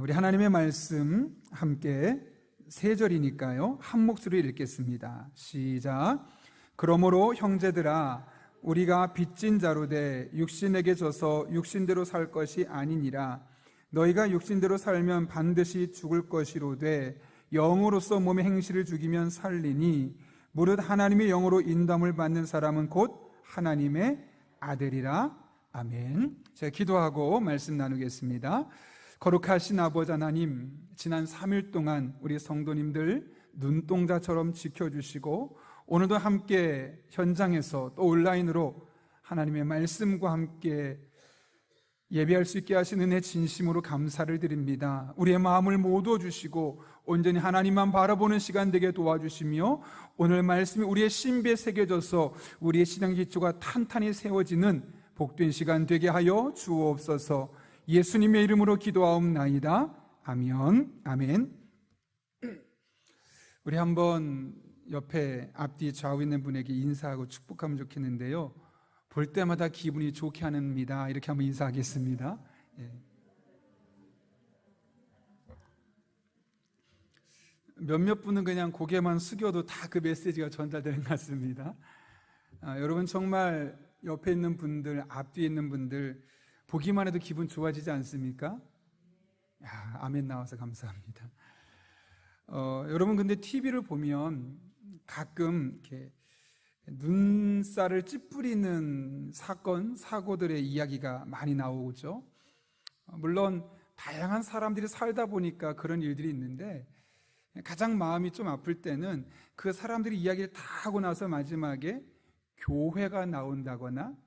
우리 하나님의 말씀 함께 세 절이니까요 한 목소리로 읽겠습니다. 시작. 그러므로 형제들아 우리가 빚진 자로 돼 육신에게 져서 육신대로 살 것이 아니니라. 너희가 육신대로 살면 반드시 죽을 것이로되 영으로서 몸의 행실을 죽이면 살리니 무릇 하나님의 영으로 인도함을 받는 사람은 곧 하나님의 아들이라. 아멘. 제가 기도하고 말씀 나누겠습니다. 거룩하신 아버지 하나님, 지난 3일 동안 우리 성도님들 눈동자처럼 지켜주시고 오늘도 함께 현장에서 또 온라인으로 하나님의 말씀과 함께 예배할 수 있게 하신 은혜 진심으로 감사를 드립니다. 우리의 마음을 모두 주시고 온전히 하나님만 바라보는 시간 되게 도와주시며 오늘 말씀이 우리의 신비에 새겨져서 우리의 신앙 기초가 탄탄히 세워지는 복된 시간 되게 하여 주옵소서. 예수님의 이름으로 기도하옵나이다. 아멘. 아멘. 우리 한번 옆에 앞뒤 좌우 있는 분에게 인사하고 축복하면 좋겠는데요, 볼 때마다 기분이 좋게 합니다. 이렇게 한번 인사하겠습니다. 몇몇 분은 그냥 고개만 숙여도 다 그 메시지가 전달되는 것 같습니다. 여러분 정말 옆에 있는 분들, 앞뒤에 있는 분들 보기만 해도 기분 좋아지지 않습니까? 아멘 나와서 감사합니다. 여러분 근데 TV를 보면 가끔 이렇게 눈살을 찌푸리는 사건, 사고들의 이야기가 많이 나오죠. 물론 다양한 사람들이 살다 보니까 그런 일들이 있는데 가장 마음이 좀 아플 때는 그 사람들이 이야기를 다 하고 나서 마지막에 교회가 나온다거나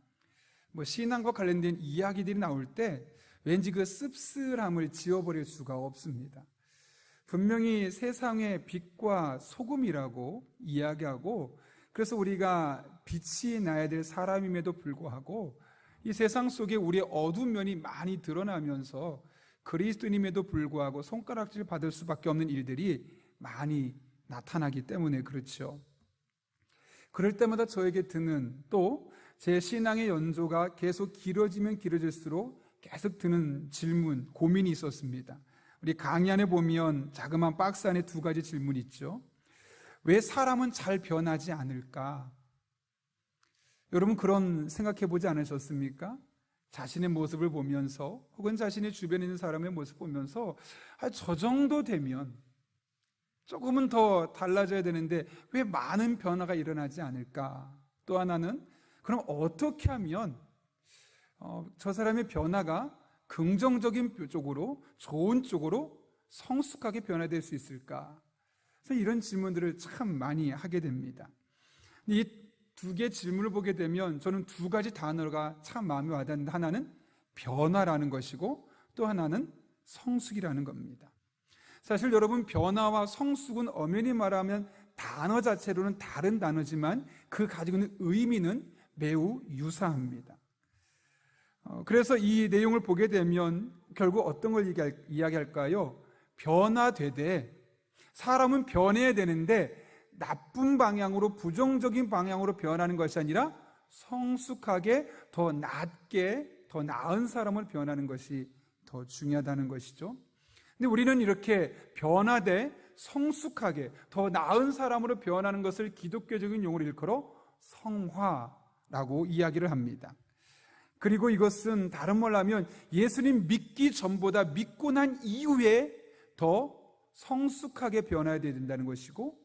신앙과 관련된 이야기들이 나올 때 왠지 그 씁쓸함을 지워버릴 수가 없습니다. 분명히 세상의 빛과 소금이라고 이야기하고, 그래서 우리가 빛이 나야 될 사람임에도 불구하고 이 세상 속에 우리의 어두운 면이 많이 드러나면서 그리스도인임에도 불구하고 손가락질 받을 수밖에 없는 일들이 많이 나타나기 때문에 그렇죠. 그럴 때마다 저에게 드는, 또 제 신앙의 연조가 계속 길어지면 길어질수록 계속 드는 질문, 고민이 있었습니다. 우리 강의 안에 보면 자그마한 박스 안에 두 가지 질문이 있죠. 왜 사람은 잘 변하지 않을까? 여러분 그런 생각해 보지 않으셨습니까? 자신의 모습을 보면서 혹은 자신의 주변에 있는 사람의 모습 보면서 저 정도 되면 조금은 더 달라져야 되는데 왜 많은 변화가 일어나지 않을까? 또 하나는 그럼 어떻게 하면 저 사람의 변화가 긍정적인 쪽으로, 좋은 쪽으로 성숙하게 변화될 수 있을까? 그래서 이런 질문들을 참 많이 하게 됩니다. 이 두 개의 질문을 보게 되면 저는 두 가지 단어가 참 마음에 와닿는데, 하나는 변화라는 것이고 또 하나는 성숙이라는 겁니다. 사실 여러분, 변화와 성숙은 엄연히 말하면 단어 자체로는 다른 단어지만 그 가지고 있는 의미는 매우 유사합니다. 그래서 이 내용을 보게 되면 결국 어떤 걸 이야기할까요? 변화되되, 사람은 변해야 되는데 나쁜 방향으로, 부정적인 방향으로 변하는 것이 아니라 성숙하게 더 낫게, 더 나은 사람을 변하는 것이 더 중요하다는 것이죠. 근데 우리는 이렇게 변화되 성숙하게 더 나은 사람으로 변하는 것을 기독교적인 용어로 일컬어 성화라고 이야기를 합니다. 그리고 이것은 다른 말로 하면 예수님 믿기 전보다 믿고 난 이후에 더 성숙하게 변화해야 된다는 것이고,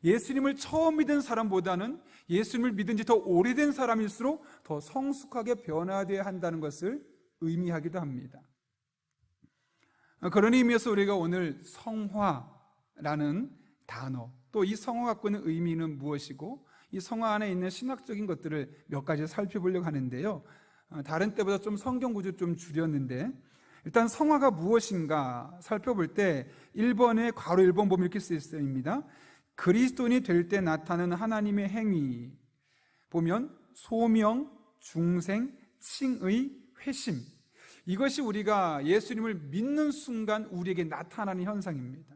예수님을 처음 믿은 사람보다는 예수님을 믿은 지 더 오래된 사람일수록 더 성숙하게 변화되어야 한다는 것을 의미하기도 합니다. 그런 의미에서 우리가 오늘 성화라는 단어, 또 이 성화 갖고 있는 의미는 무엇이고 이 성화 안에 있는 신학적인 것들을 몇 가지 살펴보려고 하는데요, 다른 때보다 좀 성경 구조 좀 줄였는데, 일단 성화가 무엇인가 살펴볼 때 1번에 괄호 1번 보면 이렇게 쓰여 있습니다. 그리스도인이 될 때 나타나는 하나님의 행위, 보면 소명, 중생, 칭의, 회심, 이것이 우리가 예수님을 믿는 순간 우리에게 나타나는 현상입니다.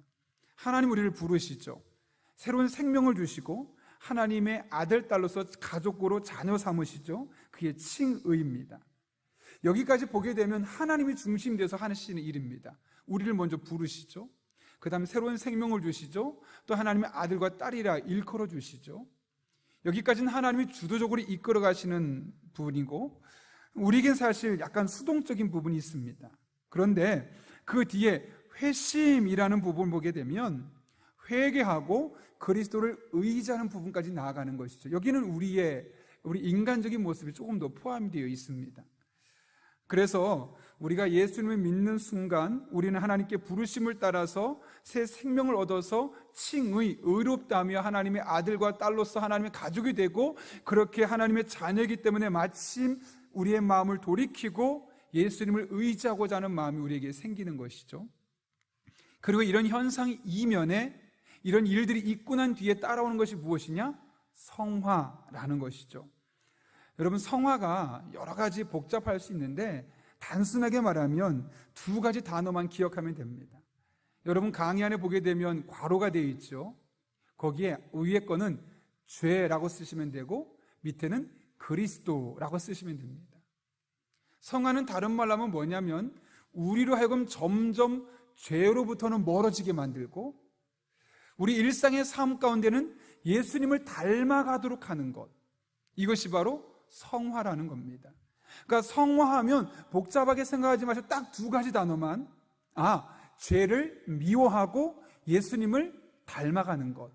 하나님 우리를 부르시죠. 새로운 생명을 주시고 하나님의 아들, 딸로서 가족으로 자녀 삼으시죠. 그게 칭의입니다. 여기까지 보게 되면 하나님이 중심이 돼서 하시는 일입니다. 우리를 먼저 부르시죠. 그 다음에 새로운 생명을 주시죠. 또 하나님의 아들과 딸이라 일컬어 주시죠. 여기까지는 하나님이 주도적으로 이끌어 가시는 부분이고, 우리에겐 사실 약간 수동적인 부분이 있습니다. 그런데 그 뒤에 회심이라는 부분을 보게 되면 회개하고 그리스도를 의지하는 부분까지 나아가는 것이죠. 여기는 우리 인간적인 모습이 조금 더 포함되어 있습니다. 그래서 우리가 예수님을 믿는 순간 우리는 하나님께 부르심을 따라서 새 생명을 얻어서 칭의, 의롭다며 하나님의 아들과 딸로서 하나님의 가족이 되고, 그렇게 하나님의 자녀이기 때문에 마침 우리의 마음을 돌이키고 예수님을 의지하고자 하는 마음이 우리에게 생기는 것이죠. 그리고 이런 현상이 이면에 이런 일들이 있고 난 뒤에 따라오는 것이 무엇이냐? 성화라는 것이죠. 여러분, 성화가 여러 가지 복잡할 수 있는데 단순하게 말하면 두 가지 단어만 기억하면 됩니다. 여러분, 강의 안에 보게 되면 괄호가 되어 있죠. 거기에 위에 거는 죄라고 쓰시면 되고 밑에는 그리스도라고 쓰시면 됩니다. 성화는 다른 말로 하면 뭐냐면 우리로 하여금 점점 죄로부터는 멀어지게 만들고 우리 일상의 삶 가운데는 예수님을 닮아가도록 하는 것, 이것이 바로 성화라는 겁니다. 그러니까 성화하면 복잡하게 생각하지 마시고 딱 두 가지 단어만, 죄를 미워하고 예수님을 닮아가는 것,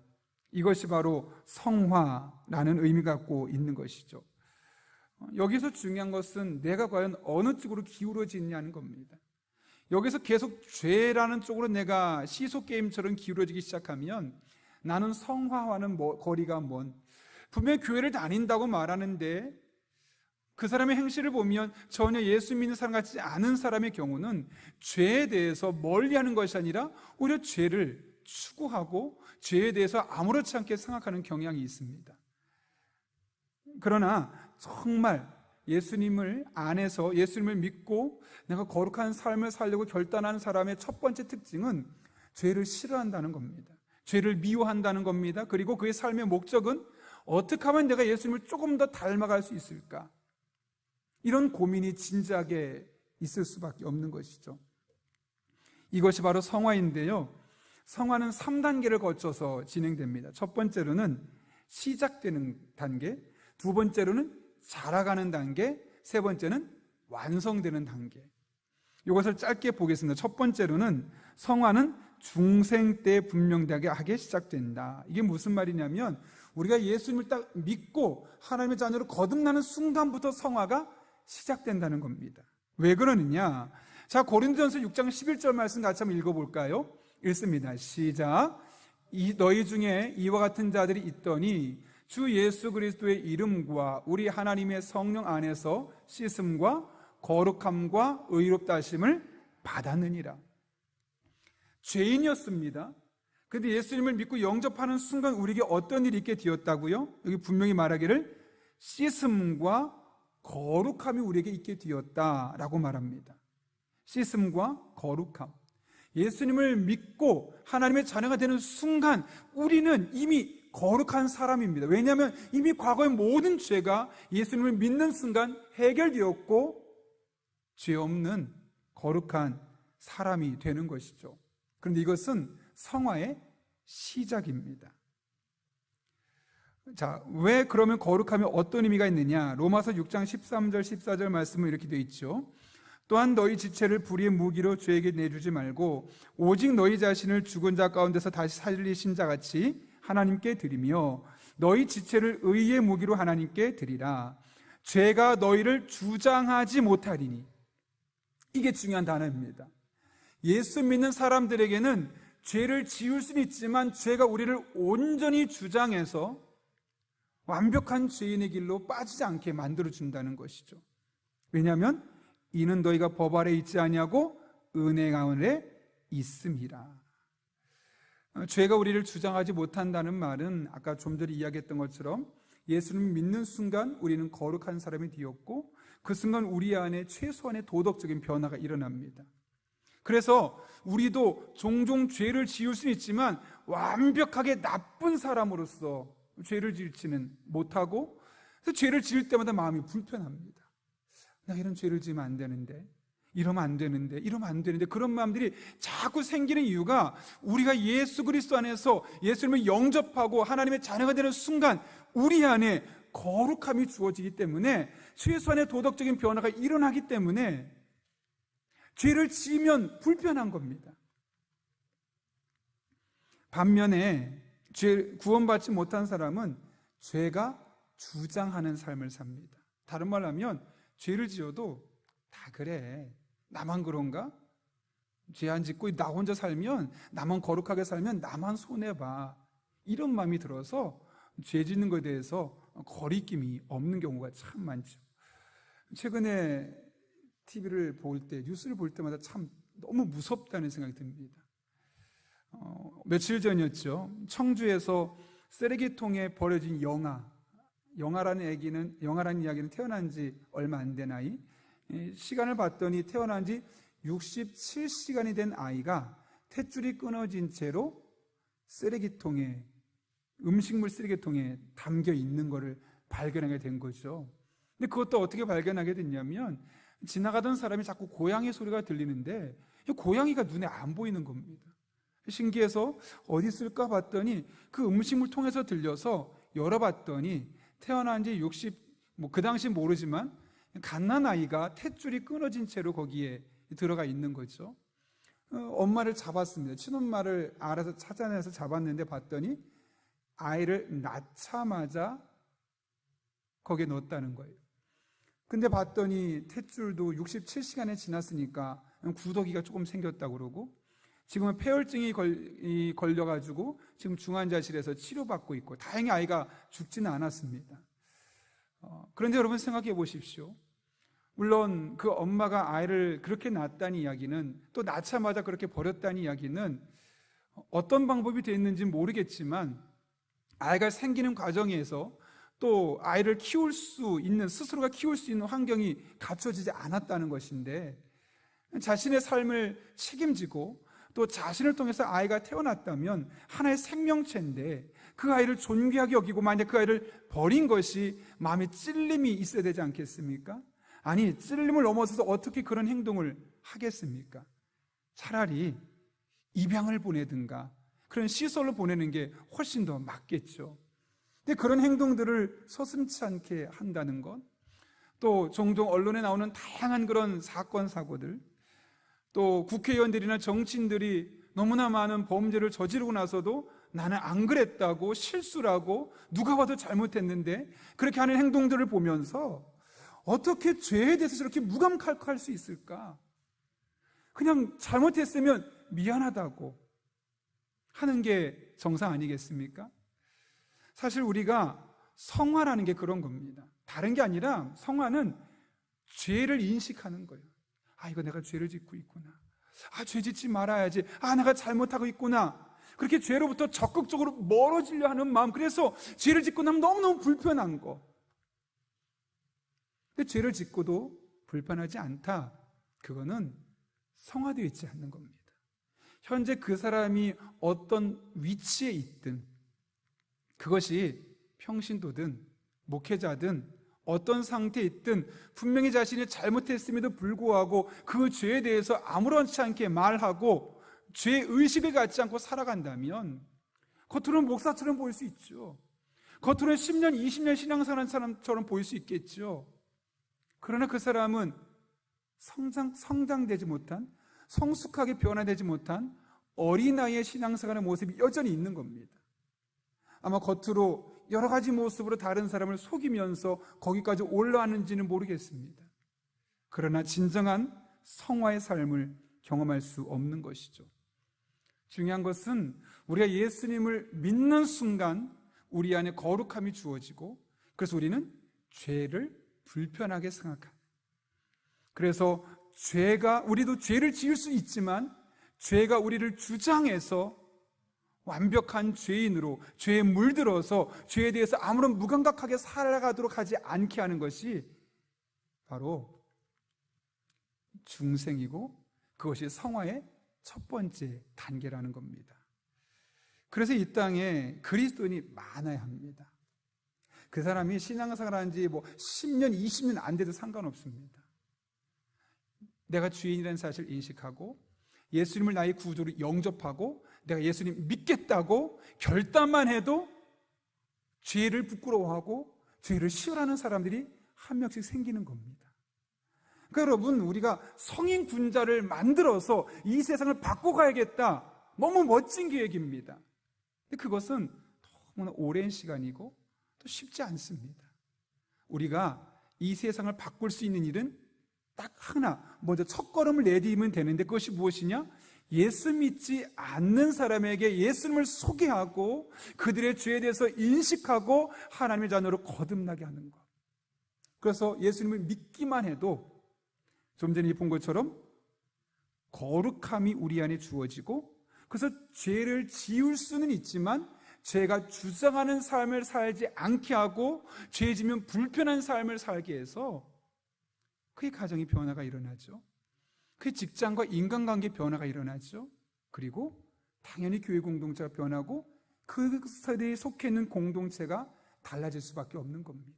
이것이 바로 성화라는 의미가 갖고 있는 것이죠. 여기서 중요한 것은 내가 과연 어느 쪽으로 기울어지느냐는 겁니다. 여기서 계속 죄라는 쪽으로 내가 시소 게임처럼 기울어지기 시작하면 나는 성화와는 거리가 먼, 분명히 교회를 다닌다고 말하는데 그 사람의 행실을 보면 전혀 예수 믿는 사람 같지 않은 사람의 경우는 죄에 대해서 멀리하는 것이 아니라 오히려 죄를 추구하고 죄에 대해서 아무렇지 않게 생각하는 경향이 있습니다. 그러나 정말 예수님을 안에서 예수님을 믿고 내가 거룩한 삶을 살려고 결단하는 사람의 첫 번째 특징은 죄를 싫어한다는 겁니다. 죄를 미워한다는 겁니다. 그리고 그의 삶의 목적은 어떻게 하면 내가 예수님을 조금 더 닮아갈 수 있을까? 이런 고민이 진지하게 있을 수밖에 없는 것이죠. 이것이 바로 성화인데요, 성화는 3단계를 거쳐서 진행됩니다. 첫 번째로는 시작되는 단계, 두 번째로는 자라가는 단계, 세 번째는 완성되는 단계. 이것을 짧게 보겠습니다. 첫 번째로는 성화는 중생 때 분명하게 시작된다. 이게 무슨 말이냐면 우리가 예수님을 딱 믿고 하나님의 자녀로 거듭나는 순간부터 성화가 시작된다는 겁니다. 왜 그러느냐? 자, 고린도전서 6장 11절 말씀 같이 한번 읽어볼까요? 읽습니다. 시작. 너희 중에 이와 같은 자들이 있더니 주 예수 그리스도의 이름과 우리 하나님의 성령 안에서 씻음과 거룩함과 의롭다 하심을 받았느니라. 죄인이었습니다. 그런데 예수님을 믿고 영접하는 순간 우리에게 어떤 일이 있게 되었다고요? 여기 분명히 말하기를 씻음과 거룩함이 우리에게 있게 되었다라고 말합니다. 씻음과 거룩함. 예수님을 믿고 하나님의 자녀가 되는 순간 우리는 이미 거룩한 사람입니다. 왜냐하면 이미 과거의 모든 죄가 예수님을 믿는 순간 해결되었고 죄 없는 거룩한 사람이 되는 것이죠. 그런데 이것은 성화의 시작입니다. 자, 왜 그러면 거룩함이 어떤 의미가 있느냐? 로마서 6장 13절 14절 말씀은 이렇게 되어 있죠. 또한 너희 지체를 불의의 무기로 죄에게 내주지 말고 오직 너희 자신을 죽은 자 가운데서 다시 살리신 자같이 하나님께 드리며 너희 지체를 의의 무기로 하나님께 드리라. 죄가 너희를 주장하지 못하리니. 이게 중요한 단어입니다. 예수 믿는 사람들에게는 죄를 지을 수는 있지만 죄가 우리를 온전히 주장해서 완벽한 죄인의 길로 빠지지 않게 만들어준다는 것이죠. 왜냐하면 이는 너희가 법 아래 있지 아니하고 은혜 가운데 있음이라. 죄가 우리를 주장하지 못한다는 말은 아까 좀 전에 이야기했던 것처럼 예수님을 믿는 순간 우리는 거룩한 사람이 되었고 그 순간 우리 안에 최소한의 도덕적인 변화가 일어납니다. 그래서 우리도 종종 죄를 지을 수는 있지만 완벽하게 나쁜 사람으로서 죄를 지지는 못하고, 그래서 죄를 지을 때마다 마음이 불편합니다. 나 이런 죄를 지으면 안 되는데, 이러면 안 되는데, 이러면 안 되는데, 그런 마음들이 자꾸 생기는 이유가 우리가 예수 그리스도 안에서 예수님을 영접하고 하나님의 자녀가 되는 순간 우리 안에 거룩함이 주어지기 때문에, 최소한의 도덕적인 변화가 일어나기 때문에 죄를 지으면 불편한 겁니다. 반면에 구원받지 못한 사람은 죄가 주장하는 삶을 삽니다. 다른 말로 하면 죄를 지어도 다 그래, 나만 그런가? 죄 안 짓고 나 혼자 살면, 나만 거룩하게 살면 나만 손해봐, 이런 마음이 들어서 죄 짓는 것에 대해서 거리낌이 없는 경우가 참 많죠. 최근에 TV를 볼 때, 뉴스를 볼 때마다 참 너무 무섭다는 생각이 듭니다. 며칠 전이었죠. 청주에서 쓰레기통에 버려진 영아라는 이야기는 태어난 지 얼마 안 된 아이, 시간을 봤더니 태어난 지 67시간이 된 아이가 탯줄이 끊어진 채로 음식물 쓰레기통에 담겨 있는 것을 발견하게 된 거죠. 근데 그것도 어떻게 발견하게 됐냐면, 지나가던 사람이 자꾸 고양이 소리가 들리는데 이 고양이가 눈에 안 보이는 겁니다. 신기해서 어디 있을까 봤더니 그 음식물 통에서 들려서 열어봤더니 태어난 지 그 당시 모르지만 갓난아이가 탯줄이 끊어진 채로 거기에 들어가 있는 거죠. 엄마를 잡았습니다. 친엄마를 알아서 찾아내서 잡았는데 봤더니 아이를 낳자마자 거기에 넣었다는 거예요. 근데 봤더니 탯줄도 67시간이 지났으니까 구더기가 조금 생겼다고 그러고, 지금은 폐혈증이 걸려가지고 지금 중환자실에서 치료받고 있고, 다행히 아이가 죽지는 않았습니다. 그런데 여러분 생각해 보십시오. 물론 그 엄마가 아이를 그렇게 낳았다는 이야기는, 또 낳자마자 그렇게 버렸다는 이야기는 어떤 방법이 됐는지는 모르겠지만, 아이가 생기는 과정에서 또 아이를 스스로가 키울 수 있는 환경이 갖춰지지 않았다는 것인데, 자신의 삶을 책임지고 또 자신을 통해서 아이가 태어났다면 하나의 생명체인데, 그 아이를 존귀하게 여기고 만약 그 아이를 버린 것이 마음에 찔림이 있어야 되지 않겠습니까? 아니, 찔림을 넘어서서 어떻게 그런 행동을 하겠습니까? 차라리 입양을 보내든가 그런 시설로 보내는 게 훨씬 더 맞겠죠. 근데 그런 행동들을 서슴지 않게 한다는 것, 또 종종 언론에 나오는 다양한 그런 사건 사고들, 또 국회의원들이나 정치인들이 너무나 많은 범죄를 저지르고 나서도 나는 안 그랬다고, 실수라고, 누가 봐도 잘못했는데 그렇게 하는 행동들을 보면서 어떻게 죄에 대해서 저렇게 무감칼칼할 수 있을까? 그냥 잘못했으면 미안하다고 하는 게 정상 아니겠습니까? 사실 우리가 성화라는 게 그런 겁니다. 다른 게 아니라 성화는 죄를 인식하는 거예요. 이거 내가 죄를 짓고 있구나. 죄 짓지 말아야지. 내가 잘못하고 있구나. 그렇게 죄로부터 적극적으로 멀어지려 하는 마음, 그래서 죄를 짓고 나면 너무너무 불편한 거. 근데 죄를 짓고도 불편하지 않다, 그거는 성화되어 있지 않는 겁니다. 현재 그 사람이 어떤 위치에 있든, 그것이 평신도든 목회자든 어떤 상태에 있든 분명히 자신이 잘못했음에도 불구하고 그 죄에 대해서 아무렇지 않게 말하고 죄의식을 갖지 않고 살아간다면 겉으로는 목사처럼 보일 수 있죠. 겉으로는 10년, 20년 신앙생활한 사람처럼 보일 수 있겠죠. 그러나 그 사람은 성장되지 못한, 성숙하게 변화되지 못한 어린아이의 신앙생활의 모습이 여전히 있는 겁니다. 아마 겉으로 여러 가지 모습으로 다른 사람을 속이면서 거기까지 올라왔는지는 모르겠습니다. 그러나 진정한 성화의 삶을 경험할 수 없는 것이죠. 중요한 것은 우리가 예수님을 믿는 순간 우리 안에 거룩함이 주어지고, 그래서 우리는 죄를 불편하게 생각합니다. 그래서 우리도 죄를 지을 수 있지만 죄가 우리를 주장해서 완벽한 죄인으로, 죄에 물들어서 죄에 대해서 아무런 무감각하게 살아가도록 하지 않게 하는 것이 바로 중생이고, 그것이 성화의 첫 번째 단계라는 겁니다. 그래서 이 땅에 그리스도인이 많아야 합니다. 그 사람이 신앙생활 한 지 10년, 20년 안 돼도 상관없습니다. 내가 주인이라는 사실을 인식하고 예수님을 나의 구주로 영접하고 내가 예수님 믿겠다고 결단만 해도 죄를 부끄러워하고 죄를 시원하는 사람들이 한 명씩 생기는 겁니다. 그러니까 여러분, 우리가 성인 군자를 만들어서 이 세상을 바꿔가야겠다, 너무 멋진 계획입니다. 근데 그것은 너무나 오랜 시간이고 또 쉽지 않습니다. 우리가 이 세상을 바꿀 수 있는 일은 딱 하나, 먼저 첫걸음을 내디디면 되는데 그것이 무엇이냐? 예수 믿지 않는 사람에게 예수님을 소개하고 그들의 죄에 대해서 인식하고 하나님의 자녀로 거듭나게 하는 것. 그래서 예수님을 믿기만 해도 좀 전에 본 것처럼 거룩함이 우리 안에 주어지고, 그래서 죄를 지울 수는 있지만 죄가 주장하는 삶을 살지 않게 하고 죄 지면 불편한 삶을 살게 해서 그의 가정의 변화가 일어나죠. 그의 직장과 인간관계 변화가 일어나죠. 그리고 당연히 교회 공동체가 변하고 그 세대에 속해 있는 공동체가 달라질 수밖에 없는 겁니다.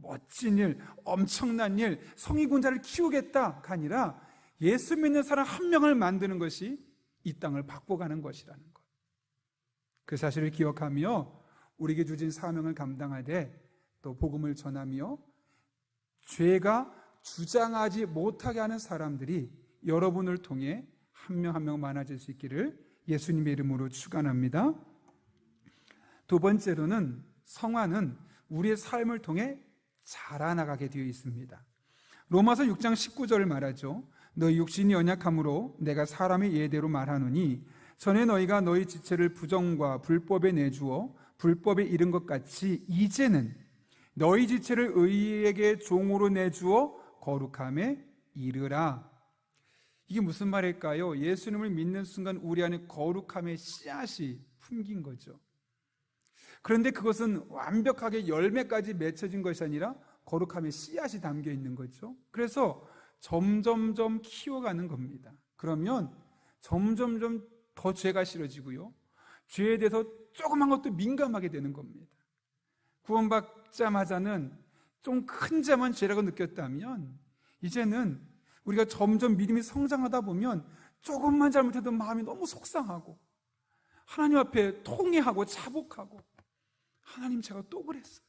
멋진 일, 엄청난 일, 성의군자를 키우겠다가 아니라 예수 믿는 사람 한 명을 만드는 것이 이 땅을 바꿔가는 것이라는 것. 그 사실을 기억하며 우리에게 주신 사명을 감당하되 또 복음을 전하며 죄가 주장하지 못하게 하는 사람들이 여러분을 통해 한 명 한 명 많아질 수 있기를 예수님의 이름으로 축원합니다. 두 번째로는 성화는 우리의 삶을 통해 자라나가게 되어 있습니다. 로마서 6장 19절을 말하죠. 너희 육신이 연약함으로 내가 사람의 예대로 말하노니 전에 너희가 너희 지체를 부정과 불법에 내주어 불법에 이른 것 같이 이제는 너희 지체를 의에게 종으로 내주어 거룩함에 이르라. 이게 무슨 말일까요? 예수님을 믿는 순간 우리 안에 거룩함의 씨앗이 품긴 거죠. 그런데 그것은 완벽하게 열매까지 맺혀진 것이 아니라 거룩함의 씨앗이 담겨 있는 거죠. 그래서 점점점 키워가는 겁니다. 그러면 점점점 더 죄가 싫어지고요, 죄에 대해서 조그만 것도 민감하게 되는 겁니다. 구원받자마자는 좀 큰 죄만 죄라고 느꼈다면 이제는 우리가 점점 믿음이 성장하다 보면 조금만 잘못해도 마음이 너무 속상하고 하나님 앞에 통회하고 자복하고, 하나님 제가 또 그랬어요.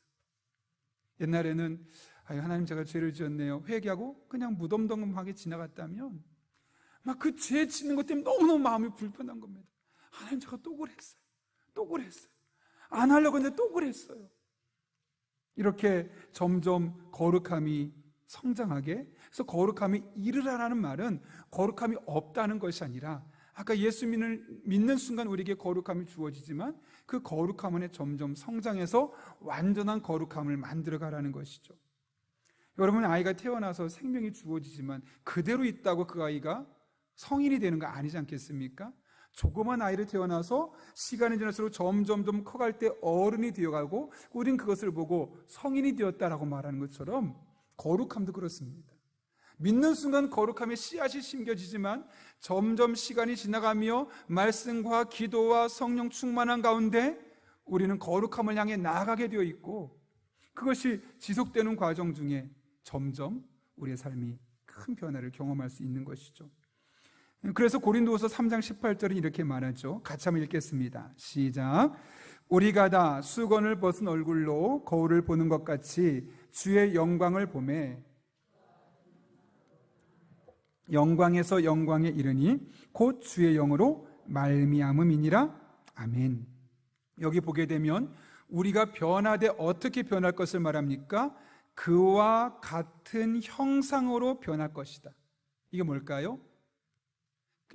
옛날에는 하나님 제가 죄를 지었네요 회개하고 그냥 무덤덤하게 지나갔다면 막 그 죄 짓는 것 때문에 너무너무 마음이 불편한 겁니다. 하나님 제가 또 그랬어요 안 하려고 했는데 또 그랬어요. 이렇게 점점 거룩함이 성장하게, 그래서 거룩함이 이르라라는 말은 거룩함이 없다는 것이 아니라 아까 예수 믿는 순간 우리에게 거룩함이 주어지지만 그 거룩함 안에 점점 성장해서 완전한 거룩함을 만들어가라는 것이죠. 여러분, 아이가 태어나서 생명이 주어지지만 그대로 있다고 그 아이가 성인이 되는 거 아니지 않겠습니까? 조그만 아이를 태어나서 시간이 지날수록 점점점 커갈 때 어른이 되어가고 우린 그것을 보고 성인이 되었다라고 말하는 것처럼 거룩함도 그렇습니다. 믿는 순간 거룩함의 씨앗이 심겨지지만 점점 시간이 지나가며 말씀과 기도와 성령 충만한 가운데 우리는 거룩함을 향해 나아가게 되어 있고, 그것이 지속되는 과정 중에 점점 우리의 삶이 큰 변화를 경험할 수 있는 것이죠. 그래서 고린도후서 3장 18절은 이렇게 말하죠. 같이 한번 읽겠습니다. 시작. 우리가 다 수건을 벗은 얼굴로 거울을 보는 것 같이 주의 영광을 보매 영광에서 영광에 이르니 곧 주의 영으로 말미암음이니라. 아멘. 여기 보게 되면 우리가 변화되 어떻게 변할 것을 말합니까? 그와 같은 형상으로 변할 것이다. 이게 뭘까요?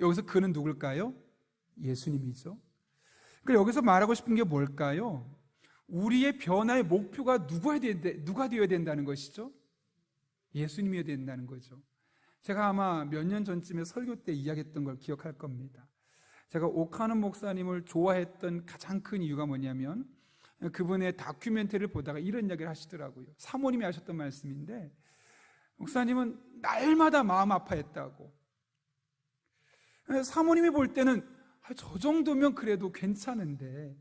여기서 그는 누굴까요? 예수님이죠. 그러니까 여기서 말하고 싶은 게 뭘까요? 우리의 변화의 목표가 누가 되어야 된다는 것이죠? 예수님이어야 된다는 거죠. 제가 아마 몇 년 전쯤에 설교 때 이야기했던 걸 기억할 겁니다. 제가 오카는 목사님을 좋아했던 가장 큰 이유가 뭐냐면 그분의 다큐멘터리를 보다가 이런 이야기를 하시더라고요. 사모님이 하셨던 말씀인데, 목사님은 날마다 마음 아파했다고. 사모님이 볼 때는 저 정도면 그래도 괜찮은데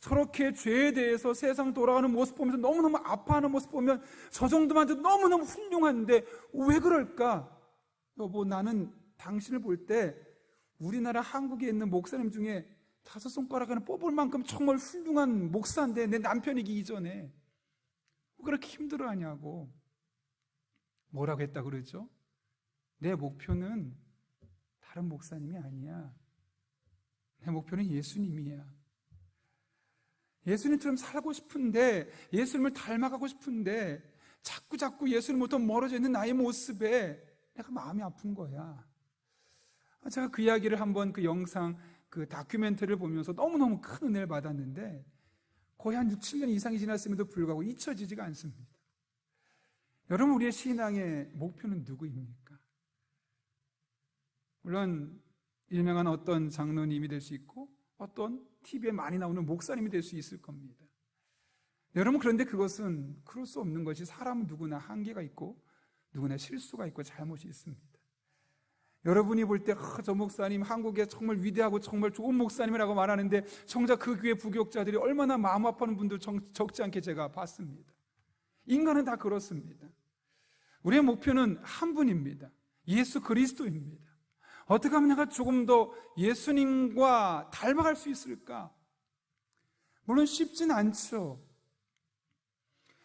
저렇게 죄에 대해서 세상 돌아가는 모습 보면서 너무너무 아파하는 모습 보면 저 정도만 해도 너무너무 훌륭한데 왜 그럴까? 여보, 나는 당신을 볼 때 우리나라 한국에 있는 목사님 중에 5손가락 안에 뽑을 만큼 정말 훌륭한 목사인데 내 남편이기 이전에 왜 그렇게 힘들어하냐고. 뭐라고 했다 그러죠? 내 목표는 다른 목사님이 아니야. 내 목표는 예수님이야. 예수님처럼 살고 싶은데, 예수님을 닮아가고 싶은데 자꾸 예수님부터 멀어져 있는 나의 모습에 내가 마음이 아픈 거야. 제가 그 이야기를 한번 그 영상, 그 다큐멘터리를 보면서 너무너무 큰 은혜를 받았는데 거의 한 6, 7년 이상이 지났음에도 불구하고 잊혀지지가 않습니다. 여러분, 우리의 신앙의 목표는 누구입니까? 물론 유명한 어떤 장로님이 될 수 있고 어떤 TV에 많이 나오는 목사님이 될 수 있을 겁니다. 여러분, 그런데 그것은 그럴 수 없는 것이, 사람은 누구나 한계가 있고 누구나 실수가 있고 잘못이 있습니다. 여러분이 볼 때 저 목사님 한국에 정말 위대하고 정말 좋은 목사님이라고 말하는데 정작 그 교회 부교육자들이 얼마나 마음 아파하는 분들 적지 않게 제가 봤습니다. 인간은 다 그렇습니다. 우리의 목표는 한 분입니다. 예수 그리스도입니다. 어떻게 하면 내가 조금 더 예수님과 닮아갈 수 있을까? 물론 쉽진 않죠.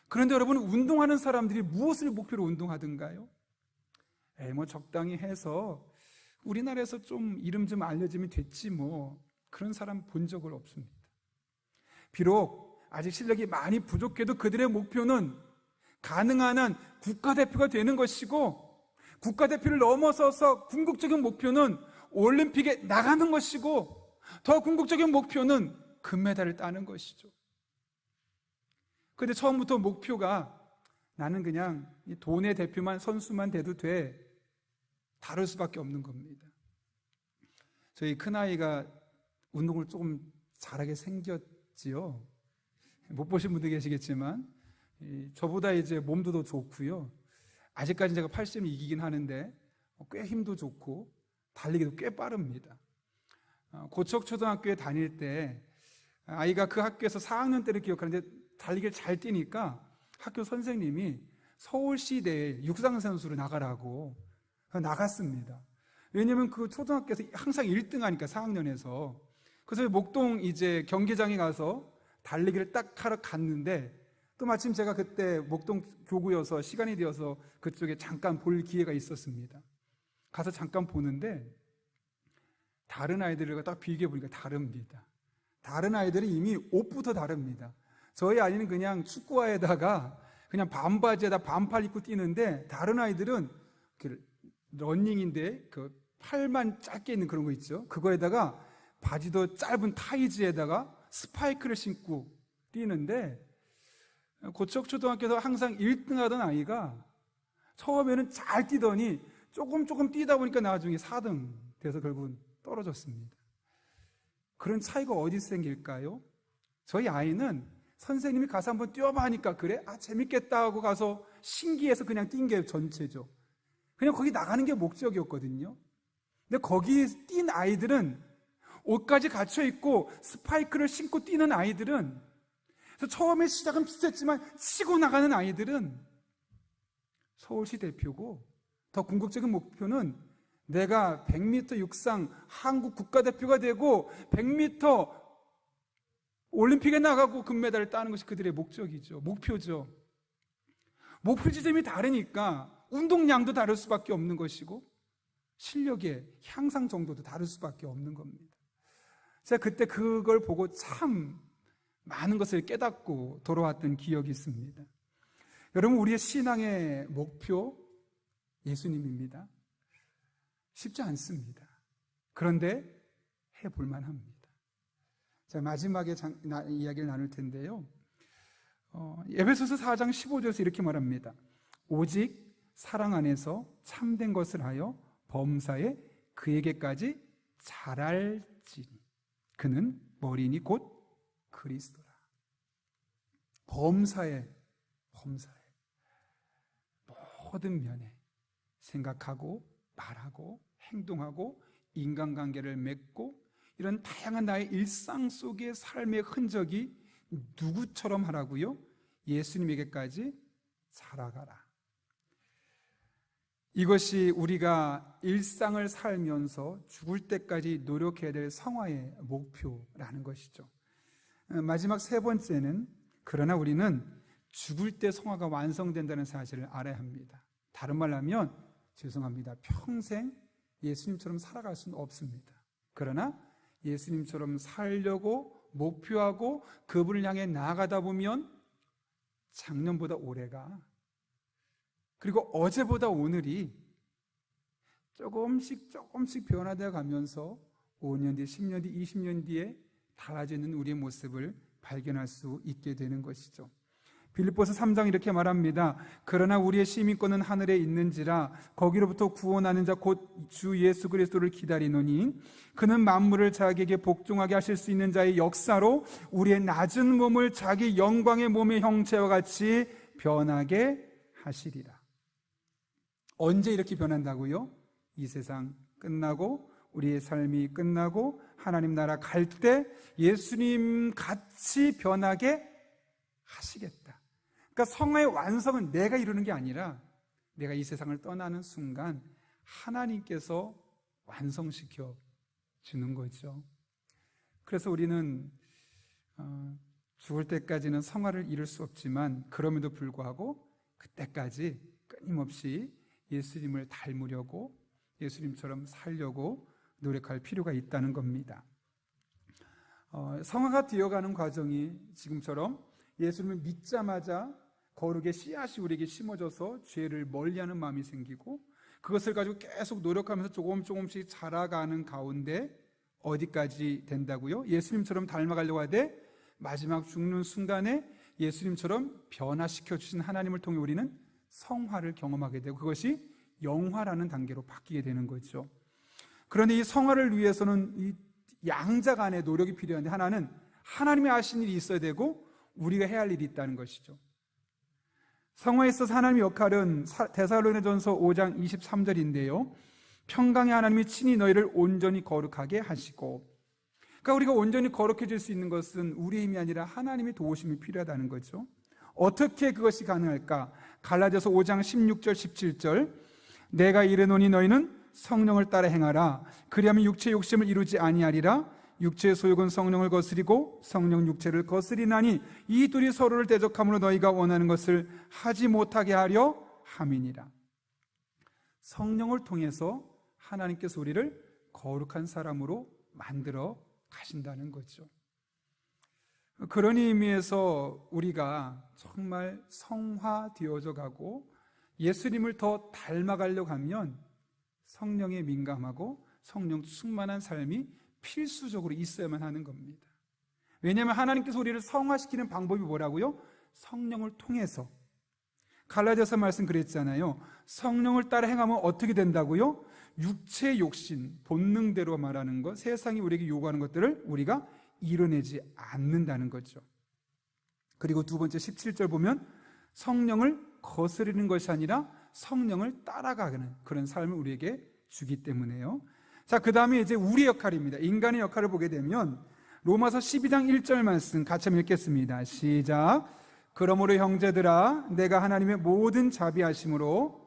그런데 여러분, 운동하는 사람들이 무엇을 목표로 운동하던가요? 뭐 적당히 해서 우리나라에서 좀 이름 좀 알려지면 됐지 뭐, 그런 사람 본 적은 없습니다. 비록 아직 실력이 많이 부족해도 그들의 목표는 가능한 한 국가대표가 되는 것이고, 국가대표를 넘어서서 궁극적인 목표는 올림픽에 나가는 것이고, 더 궁극적인 목표는 금메달을 따는 것이죠. 그런데 처음부터 목표가 나는 그냥 돈의 대표만, 선수만 돼도 돼, 다를 수밖에 없는 겁니다. 저희 큰아이가 운동을 조금 잘하게 생겼지요. 못 보신 분도 계시겠지만 저보다 이제 몸도 더 좋고요. 아직까지 제가 80을 이기긴 하는데 꽤 힘도 좋고 달리기도 꽤 빠릅니다. 고척초등학교에 다닐 때 아이가 그 학교에서 4학년 때를 기억하는데 달리기를 잘 뛰니까 학교 선생님이 서울시대에 육상선수로 나가라고 나갔습니다. 왜냐면 그 초등학교에서 항상 1등 하니까 4학년에서. 그래서 목동 이제 경기장에 가서 달리기를 딱 하러 갔는데, 또 마침 제가 그때 목동 교구여서 시간이 되어서 그쪽에 잠깐 볼 기회가 있었습니다. 가서 잠깐 보는데 다른 아이들과 딱 비교해 보니까 다릅니다. 다른 아이들은 이미 옷부터 다릅니다. 저희 아이는 그냥 축구화에다가 그냥 반바지에다 반팔 입고 뛰는데, 다른 아이들은 러닝인데 그 팔만 짧게 있는 그런 거 있죠. 그거에다가 바지도 짧은 타이즈에다가 스파이크를 신고 뛰는데, 고척초등학교에서 항상 1등 하던 아이가 처음에는 잘 뛰더니 조금 뛰다 보니까 나중에 4등 돼서 결국은 떨어졌습니다. 그런 차이가 어디서 생길까요? 저희 아이는 선생님이 가서 한번 뛰어봐 하니까, 그래? 재밌겠다 하고 가서 신기해서 그냥 뛴 게 전체죠. 그냥 거기 나가는 게 목적이었거든요. 근데 거기 뛴 아이들은 옷까지 갖춰 입고 스파이크를 신고 뛰는 아이들은, 그래서 처음에 시작은 비슷했지만 치고 나가는 아이들은 서울시 대표고, 더 궁극적인 목표는 내가 100m 육상 한국 국가대표가 되고 100m 올림픽에 나가고 금메달을 따는 것이 그들의 목적이죠. 목표죠. 목표 지점이 다르니까 운동량도 다를 수밖에 없는 것이고 실력의 향상 정도도 다를 수밖에 없는 겁니다. 제가 그때 그걸 보고 참 많은 것을 깨닫고 돌아왔던 기억이 있습니다. 여러분, 우리의 신앙의 목표 예수님입니다. 쉽지 않습니다. 그런데 해볼 만합니다. 자, 마지막에 이야기를 나눌 텐데요. 에베소서 4장 15절에서 이렇게 말합니다. 오직 사랑 안에서 참된 것을 하여 범사에 그에게까지 자랄지니 그는 머리니 곧 그리스도라. 범사에 모든 면에 생각하고 말하고 행동하고 인간관계를 맺고 이런 다양한 나의 일상 속의 삶의 흔적이 누구처럼 하라고요? 예수님에게까지 자라가라. 이것이 우리가 일상을 살면서 죽을 때까지 노력해야 될 성화의 목표라는 것이죠. 마지막 세 번째는, 그러나 우리는 죽을 때 성화가 완성된다는 사실을 알아야 합니다. 다른 말로 하면, 죄송합니다, 평생 예수님처럼 살아갈 수는 없습니다. 그러나 예수님처럼 살려고 목표하고 그분을 향해 나아가다 보면 작년보다 올해가, 그리고 어제보다 오늘이 조금씩 변화되어 가면서 5년 뒤, 10년 뒤, 20년 뒤에 달라지는 우리의 모습을 발견할 수 있게 되는 것이죠. 빌립보서 3장 이렇게 말합니다. 그러나 우리의 시민권은 하늘에 있는지라 거기로부터 구원하는 자 곧 주 예수 그리스도를 기다리노니 그는 만물을 자기에게 복종하게 하실 수 있는 자의 역사로 우리의 낮은 몸을 자기 영광의 몸의 형체와 같이 변하게 하시리라. 언제 이렇게 변한다고요? 이 세상 끝나고 우리의 삶이 끝나고 하나님 나라 갈 때 예수님 같이 변하게 하시겠다. 그러니까 성화의 완성은 내가 이루는 게 아니라 내가 이 세상을 떠나는 순간 하나님께서 완성시켜 주는 거죠. 그래서 우리는 죽을 때까지는 성화를 이룰 수 없지만 그럼에도 불구하고 그때까지 끊임없이 예수님을 닮으려고, 예수님처럼 살려고 노력할 필요가 있다는 겁니다. 성화가 되어가는 과정이 지금처럼 예수님을 믿자마자 거룩의 씨앗이 우리에게 심어져서 죄를 멀리하는 마음이 생기고 그것을 가지고 계속 노력하면서 조금씩 자라가는 가운데 어디까지 된다고요? 예수님처럼 닮아가려고 하되 마지막 죽는 순간에 예수님처럼 변화시켜 주신 하나님을 통해 우리는 성화를 경험하게 되고 그것이 영화라는 단계로 바뀌게 되는 거죠. 그런데 이 성화를 위해서는 이 양자 간의 노력이 필요한데 하나는 하나님이 하신 일이 있어야 되고 우리가 해야 할 일이 있다는 것이죠. 성화에 있어서 하나님의 역할은 데살로니가전서 5장 23절인데요. 평강의 하나님이 친히 너희를 온전히 거룩하게 하시고, 그러니까 우리가 온전히 거룩해질 수 있는 것은 우리의 힘이 아니라 하나님의 도우심이 필요하다는 거죠. 어떻게 그것이 가능할까? 갈라디아서 5장 16절 17절 내가 이르노니 너희는 성령을 따라 행하라. 그리하면 육체의 욕심을 이루지 아니하리라. 육체의 소욕은 성령을 거스리고 성령 육체를 거스리나니 이 둘이 서로를 대적함으로 너희가 원하는 것을 하지 못하게 하려 함이니라. 성령을 통해서 하나님께서 우리를 거룩한 사람으로 만들어 가신다는 거죠. 그런 의미에서 우리가 정말 성화되어져 가고 예수님을 더 닮아가려고 하면 성령에 민감하고 성령 충만한 삶이 필수적으로 있어야만 하는 겁니다. 왜냐하면 하나님께서 우리를 성화시키는 방법이 뭐라고요? 성령을 통해서. 갈라디아서 말씀 그랬잖아요. 성령을 따라 행하면 어떻게 된다고요? 육체의 욕심, 본능대로 말하는 것, 세상이 우리에게 요구하는 것들을 우리가 이뤄내지 않는다는 거죠. 그리고 두 번째 17절 보면 성령을 거스르는 것이 아니라 성령을 따라가는 그런 삶을 우리에게 주기 때문에요. 자, 그 다음에 이제 우리의 역할입니다. 인간의 역할을 보게 되면 로마서 12장 1절 말씀 같이 한번 읽겠습니다. 시작. 그러므로 형제들아 내가 하나님의 모든 자비하심으로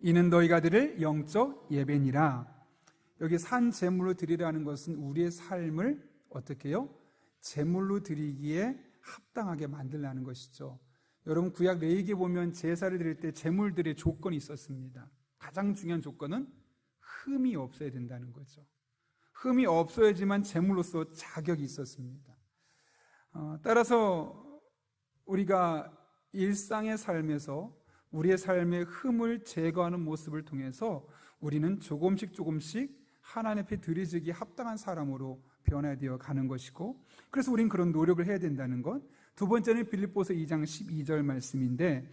이는 너희가 드릴 영적 예배니라. 여기 산 제물로 드리라는 것은 우리의 삶을 어떻게 해요? 제물로 드리기에 합당하게 만들라는 것이죠. 여러분 구약 레위기에 보면 제사를 드릴 때 제물들의 조건이 있었습니다. 가장 중요한 조건은 흠이 없어야 된다는 거죠. 흠이 없어야지만 제물로서 자격이 있었습니다. 따라서 우리가 일상의 삶에서 우리의 삶의 흠을 제거하는 모습을 통해서 우리는 조금씩 하나님 앞에 드려지기 합당한 사람으로 변화되어 가는 것이고, 그래서 우리는 그런 노력을 해야 된다는 것. 두 번째는 빌립보서 2장 12절 말씀인데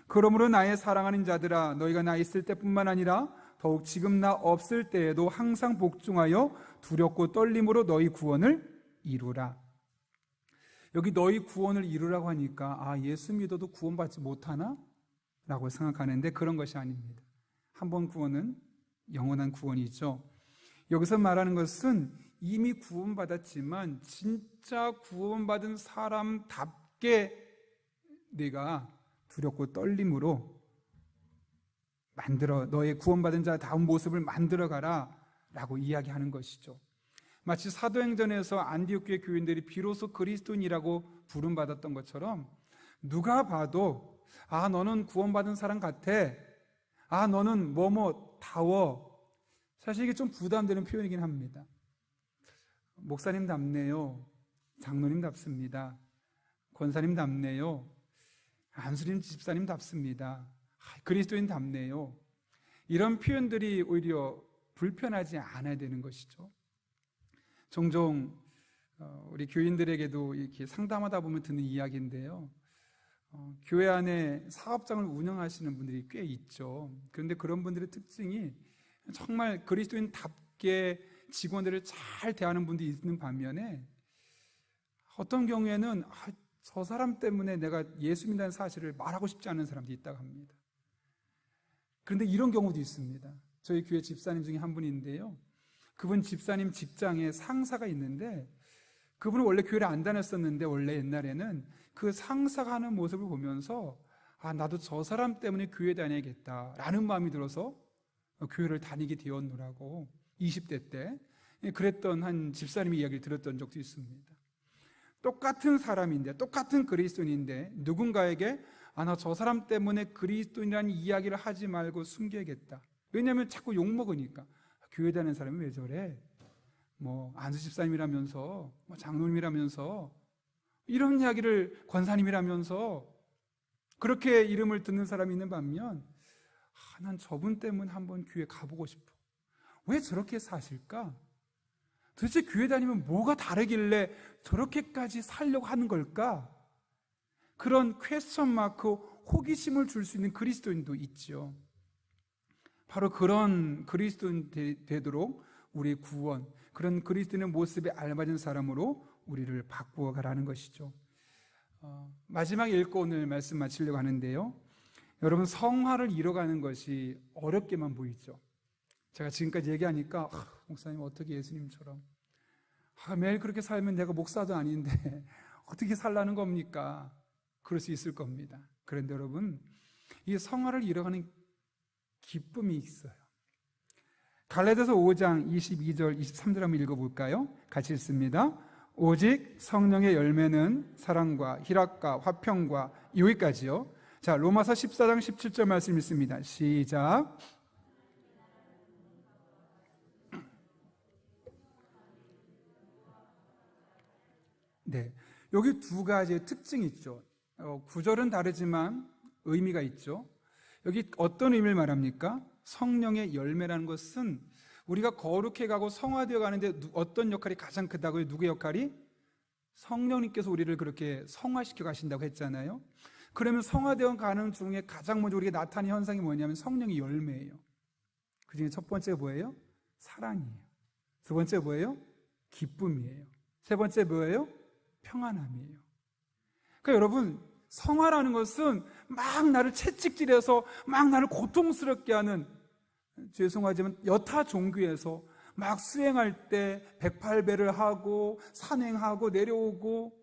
그러므로 나의 사랑하는 자들아 너희가 나 있을 때뿐만 아니라 더욱 지금 나 없을 때에도 항상 복종하여 두렵고 떨림으로 너희 구원을 이루라. 여기 너희 구원을 이루라고 하니까 예수 믿어도 구원받지 못하나? 라고 생각하는데 그런 것이 아닙니다. 한 번 구원은 영원한 구원이죠. 여기서 말하는 것은 이미 구원받았지만 진짜 구원받은 사람답게 네가 두렵고 떨림으로 만들어 너의 구원받은 자다운 모습을 만들어가라 라고 이야기하는 것이죠. 마치 사도행전에서 안디옥 교회 교인들이 비로소 그리스도인이라고 부름받았던 것처럼 누가 봐도 아 너는 구원받은 사람 같아, 아 너는 뭐뭐다워. 사실 이게 좀 부담되는 표현이긴 합니다. 목사님답네요, 장로님답습니다, 권사님답네요, 안수림 집사님답습니다, 그리스도인답네요. 이런 표현들이 오히려 불편하지 않아야 되는 것이죠. 종종 우리 교인들에게도 이렇게 상담하다 보면 듣는 이야기인데요. 교회 안에 사업장을 운영하시는 분들이 꽤 있죠. 그런데 그런 분들의 특징이 정말 그리스도인답게 직원들을 잘 대하는 분들이 있는 반면에 어떤 경우에는 저 사람 때문에 내가 예수 믿는다는 사실을 말하고 싶지 않은 사람도 있다고 합니다. 그런데 이런 경우도 있습니다. 저희 교회 집사님 중에 한 분인데요, 그분 집사님 직장에 상사가 있는데 그분은 원래 교회를 안 다녔었는데 원래 옛날에는 그 상사가 하는 모습을 보면서 나도 저 사람 때문에 교회 다녀야겠다라는 마음이 들어서 교회를 다니게 되었노라고 20대 때 그랬던 한 집사님의 이야기를 들었던 적도 있습니다. 똑같은 사람인데, 똑같은 그리스도인인데 누군가에게 나 저 사람 때문에 그리스도인이라는 이야기를 하지 말고 숨겨야겠다. 왜냐하면 자꾸 욕먹으니까. 교회 다니는 사람이 왜 저래? 뭐 안수 집사님이라면서, 뭐 장로님이라면서, 이런 이야기를 권사님이라면서 그렇게 이름을 듣는 사람이 있는 반면 난 저분 때문에 한번 교회 가보고 싶어. 왜 저렇게 사실까? 도대체 교회 다니면 뭐가 다르길래 저렇게까지 살려고 하는 걸까? 그런 퀘스천 마크, 호기심을 줄 수 있는 그리스도인도 있죠. 바로 그런 그리스도인 되도록 우리 구원, 그런 그리스도인의 모습에 알맞은 사람으로 우리를 바꾸어 가라는 것이죠. 마지막 읽고 오늘 말씀 마치려고 하는데요, 여러분, 성화를 이뤄가는 것이 어렵게만 보이죠. 제가 지금까지 얘기하니까 목사님 어떻게 예수님처럼 매일 그렇게 살면 내가 목사도 아닌데 어떻게 살라는 겁니까? 그럴 수 있을 겁니다. 그런데 여러분, 이 성화를 이뤄가는 기쁨이 있어요. 갈라디아서 5장 22절 23절 한번 읽어볼까요? 같이 읽습니다. 오직 성령의 열매는 사랑과 희락과 화평과, 여기까지요. 자, 로마서 14장 17절 말씀 읽습니다. 시작. 네, 여기 두 가지의 특징이 있죠. 구절은 다르지만 의미가 있죠. 여기 어떤 의미를 말합니까? 성령의 열매라는 것은 우리가 거룩해 가고 성화되어 가는데 어떤 역할이 가장 크다고요? 누구의 역할이? 성령님께서 우리를 그렇게 성화시켜 가신다고 했잖아요. 그러면 성화되어 가는 중에 가장 먼저 우리가 나타나는 현상이 뭐냐면 성령의 열매예요. 그 중에 첫 번째가 뭐예요? 사랑이에요. 두 번째 뭐예요? 기쁨이에요. 세 번째 뭐예요? 평안함이에요. 그러니까 여러분, 성화라는 것은 막 나를 채찍질해서 막 나를 고통스럽게 하는, 죄송하지만 여타 종교에서 막 수행할 때 108배를 하고 산행하고 내려오고,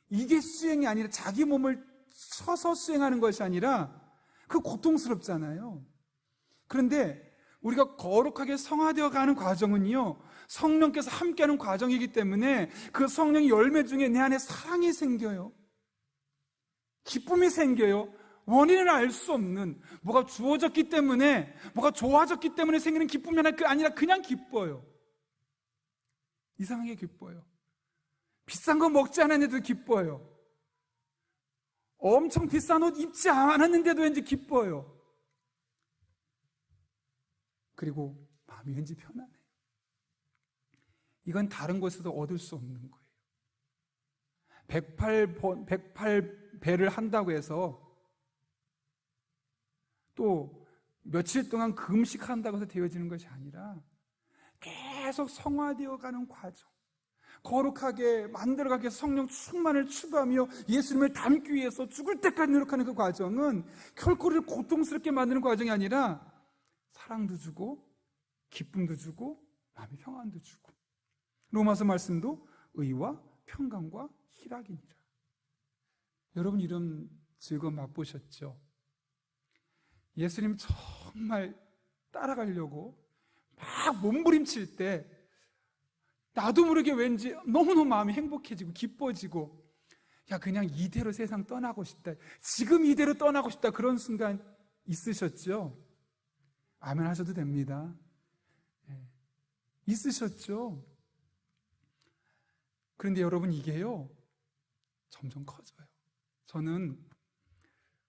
이게 수행이 아니라 자기 몸을 쳐서 수행하는 것이 아니라 그 고통스럽잖아요. 그런데 우리가 거룩하게 성화되어 가는 과정은요, 성령께서 함께하는 과정이기 때문에 그 성령의 열매 중에 내 안에 사랑이 생겨요. 기쁨이 생겨요. 원인을 알 수 없는, 뭐가 주어졌기 때문에, 뭐가 좋아졌기 때문에 생기는 기쁨이 아니라 그냥 기뻐요. 이상하게 기뻐요. 비싼 거 먹지 않았는데도 기뻐요. 엄청 비싼 옷 입지 않았는데도 왠지 기뻐요. 그리고 마음이 왠지 편안해요. 이건 다른 곳에서 얻을 수 없는 거예요. 108배를 한다고 해서, 또 며칠 동안 금식한다고 해서 되어지는 것이 아니라 계속 성화되어 가는 과정, 거룩하게 만들어가기 위해서 성령 충만을 추구하며 예수님을 닮기 위해서 죽을 때까지 노력하는 그 과정은 결코 우리를 고통스럽게 만드는 과정이 아니라 사랑도 주고 기쁨도 주고 마음의 평안도 주고, 로마서 말씀도 의와 평강과 희락이니라. 여러분 이런 즐거움 맛보셨죠? 예수님 정말 따라가려고 막 몸부림칠 때 나도 모르게 왠지 너무너무 마음이 행복해지고 기뻐지고, 야, 그냥 이대로 세상 떠나고 싶다, 지금 이대로 떠나고 싶다, 그런 순간 있으셨죠? 아멘 하셔도 됩니다. 있으셨죠? 그런데 여러분, 이게요 점점 커져요. 저는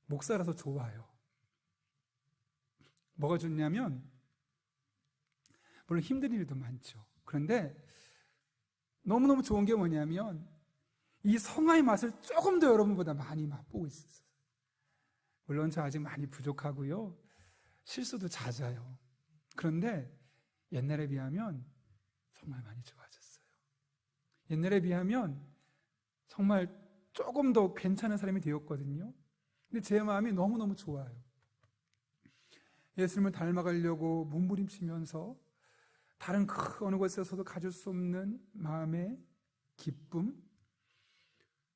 목사라서 좋아요. 뭐가 좋냐면, 물론 힘든 일도 많죠. 그런데 너무너무 좋은 게 뭐냐면, 이 성화의 맛을 조금 더 여러분보다 많이 맛보고 있어요. 물론 저 아직 많이 부족하고요, 실수도 잦아요. 그런데 옛날에 비하면 정말 많이 좋아졌어요. 옛날에 비하면 정말 조금 더 괜찮은 사람이 되었거든요. 근데 제 마음이 너무너무 좋아요. 예수님을 닮아가려고 몸부림치면서 다른 그 어느 곳에서도 가질 수 없는 마음의 기쁨,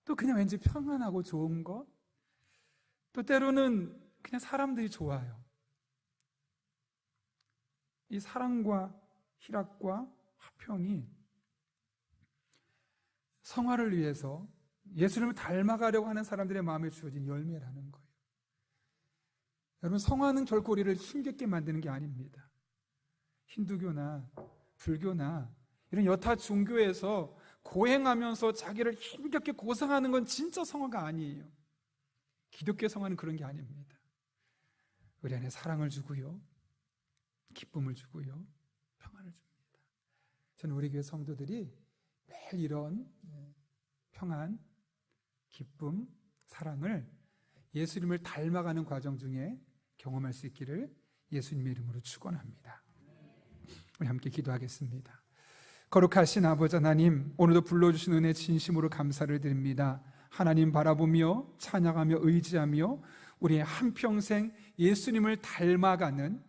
또 그냥 왠지 평안하고 좋은 것, 또 때로는 그냥 사람들이 좋아요. 이 사랑과 희락과 화평이 성화를 위해서 예수님을 닮아가려고 하는 사람들의 마음에 주어진 열매라는 거예요. 여러분, 성화는 결코 우리를 힘겹게 만드는 게 아닙니다. 힌두교나 불교나 이런 여타 종교에서 고행하면서 자기를 힘겹게 고생하는 건 진짜 성화가 아니에요. 기독교 성화는 그런 게 아닙니다. 우리 안에 사랑을 주고요, 기쁨을 주고요, 평안을 줍니다. 저는 우리 교회 성도들이 매일 이런 평안, 기쁨, 사랑을 예수님을 닮아가는 과정 중에 경험할 수 있기를 예수님의 이름으로 축원합니다. 우리 함께 기도하겠습니다. 거룩하신 아버지 하나님, 오늘도 불러주신 은혜 진심으로 감사를 드립니다. 하나님 바라보며 찬양하며 의지하며 우리의 한평생 예수님을 닮아가는,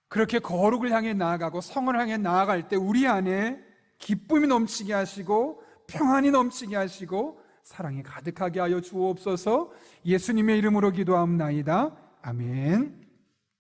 그렇게 거룩을 향해 나아가고 성을 향해 나아갈 때 우리 안에 기쁨이 넘치게 하시고 평안이 넘치게 하시고 사랑이 가득하게 하여 주옵소서. 예수님의 이름으로 기도하옵나이다. 아멘.